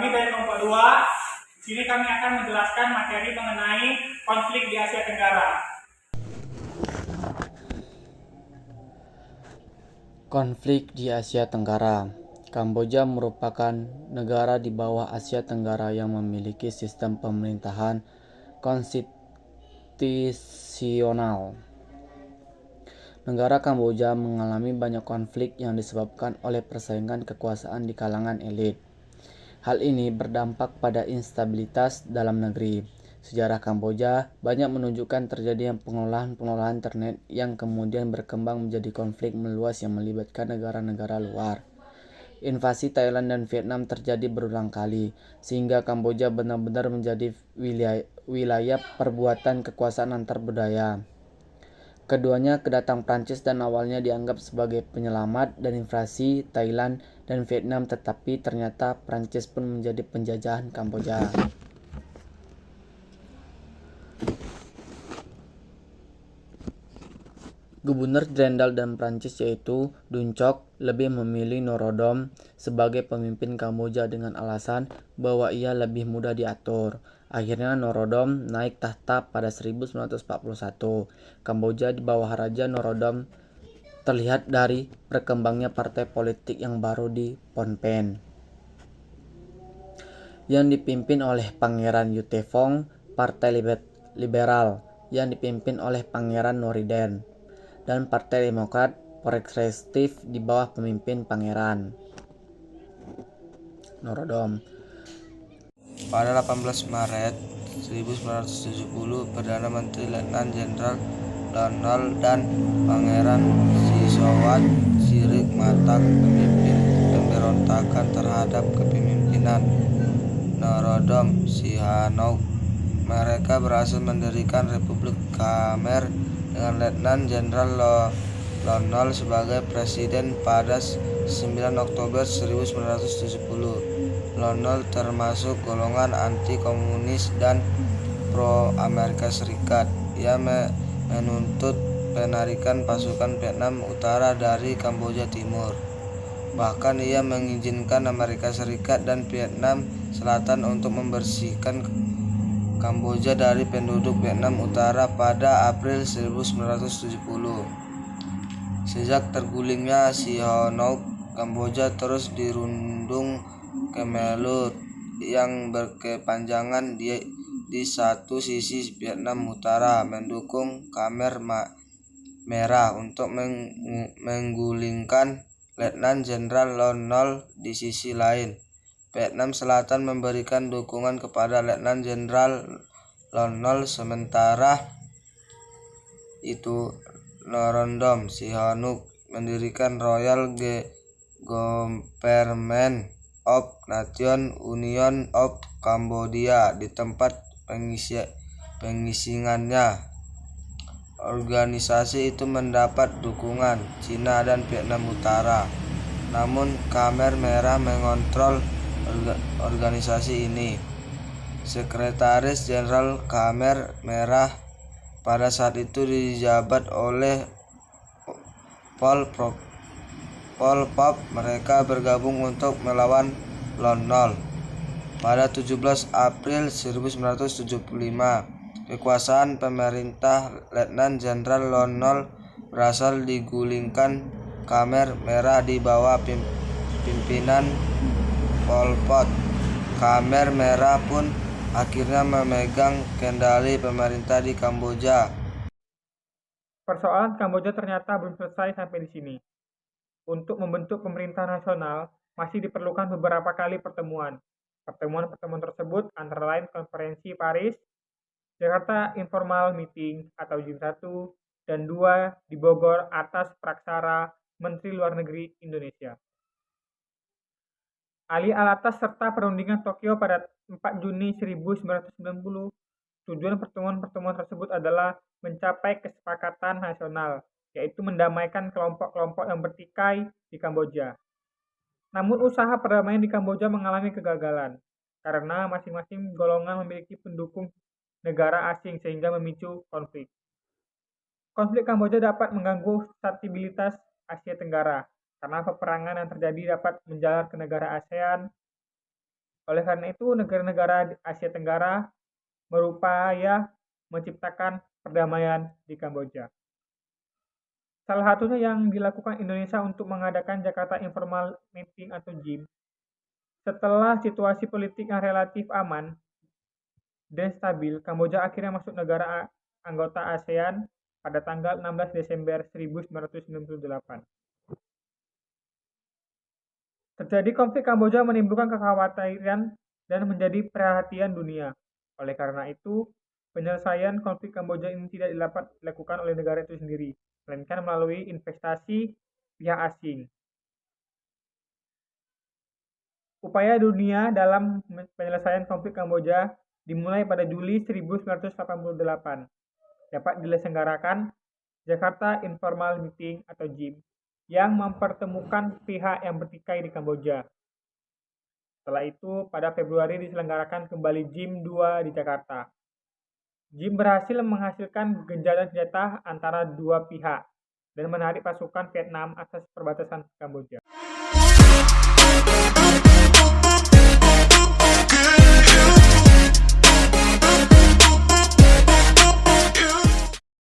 Kami dari kelompok 2, di sini kami akan menjelaskan materi mengenai konflik di Asia Tenggara. Konflik di Asia Tenggara. Kamboja merupakan negara di bawah Asia Tenggara yang memiliki sistem pemerintahan konstitusional. Negara Kamboja mengalami banyak konflik yang disebabkan oleh persaingan kekuasaan di kalangan elit. Hal ini berdampak pada instabilitas dalam negeri. Sejarah Kamboja banyak menunjukkan terjadinya pengolahan internet yang kemudian berkembang menjadi konflik meluas yang melibatkan negara-negara luar. Invasi Thailand dan Vietnam terjadi berulang kali, sehingga Kamboja benar-benar menjadi wilayah perbuatan kekuasaan antar budaya. Keduanya kedatang Prancis dan awalnya dianggap sebagai penyelamat dari invasi Thailand dan Vietnam, tetapi ternyata Prancis pun menjadi penjajahan Kamboja. Gubernur Jenderal dan Prancis yaitu Dun Cok lebih memilih Norodom sebagai pemimpin Kamboja dengan alasan bahwa ia lebih mudah diatur. Akhirnya Norodom naik tahta pada 1941. Kamboja di bawah Raja Norodom terlihat dari berkembangnya partai politik yang baru di Phnom Penh, yang dipimpin oleh Pangeran Yuttepong, Partai Liberal yang dipimpin oleh Pangeran Norodom, dan Partai Demokrat Progresif di bawah pemimpin Pangeran Norodom. Pada 18 Maret 1970, Perdana Menteri Letnan Jenderal Donald dan Pangeran Sisowath Sirik Matak memimpin pemberontakan terhadap kepemimpinan Norodom Sihanouk. Mereka berhasil mendirikan Republik Khmer dengan Letnan Jenderal Lon sebagai presiden pada 9 Oktober 1970. Lon termasuk golongan anti-komunis dan pro-Amerika Serikat. Ia menuntut penarikan pasukan Vietnam Utara dari Kamboja Timur. Bahkan ia mengizinkan Amerika Serikat dan Vietnam Selatan untuk membersihkan Kamboja dari penduduk Vietnam Utara pada April 1970. Sejak tergulingnya Sihanouk, Kamboja terus dirundung Khmer yang berkepanjangan di satu sisi Vietnam Utara mendukung Khmer Merah untuk menggulingkan Letnan Jenderal Lon Nol. Di sisi lain, Vietnam Selatan memberikan dukungan kepada Letnan Jenderal Lon Nol. Sementara itu, Norodom Sihanouk mendirikan Royal Government of Nation Union of Cambodia di tempat pengisingannya. Organisasi itu mendapat dukungan Cina dan Vietnam Utara, namun Khmer Merah mengontrol organisasi ini. Sekretaris Jenderal Khmer Merah pada saat itu dijabat oleh Pol Pot. Mereka bergabung untuk melawan Lon Nol. Pada 17 April 1975, kekuasaan pemerintah Letnan Jenderal Lon Nol berhasil digulingkan. Khmer Merah di bawah pimpinan Pol Pot. Khmer Merah pun akhirnya memegang kendali pemerintah di Kamboja. Persoalan Kamboja ternyata belum selesai sampai di sini. Untuk membentuk pemerintah nasional, masih diperlukan beberapa kali pertemuan. Pertemuan-pertemuan tersebut antara lain Konferensi Paris, Jakarta Informal Meeting atau JIM 1, dan 2 di Bogor atas praksara Menteri Luar Negeri Indonesia. Ali Alatas serta perundingan Tokyo pada 4 Juni 1990. Tujuan pertemuan-pertemuan tersebut adalah mencapai kesepakatan nasional, yaitu mendamaikan kelompok-kelompok yang bertikai di Kamboja. Namun usaha perdamaian di Kamboja mengalami kegagalan, karena masing-masing golongan memiliki pendukung negara asing sehingga memicu konflik. Konflik Kamboja dapat mengganggu stabilitas Asia Tenggara, karena peperangan yang terjadi dapat menjalar ke negara ASEAN, Oleh karena itu, negara-negara di Asia Tenggara berupaya menciptakan perdamaian di Kamboja. Salah satunya yang dilakukan Indonesia untuk mengadakan Jakarta Informal Meeting atau JIM. Setelah situasi politik yang relatif aman dan stabil, Kamboja akhirnya masuk negara anggota ASEAN pada tanggal 16 Desember 1998. Terjadi konflik Kamboja menimbulkan kekhawatiran dan menjadi perhatian dunia. Oleh karena itu, penyelesaian konflik Kamboja ini tidak dapat dilakukan oleh negara itu sendiri, melainkan melalui investasi pihak asing. Upaya dunia dalam penyelesaian konflik Kamboja dimulai pada Juli 1988. Dapat diselenggarakan Jakarta Informal Meeting atau JIM yang mempertemukan pihak yang bertikai di Kamboja. Setelah itu, pada Februari diselenggarakan kembali JIM 2 di Jakarta. JIM berhasil menghasilkan gencatan senjata antara dua pihak dan menarik pasukan Vietnam atas perbatasan Kamboja.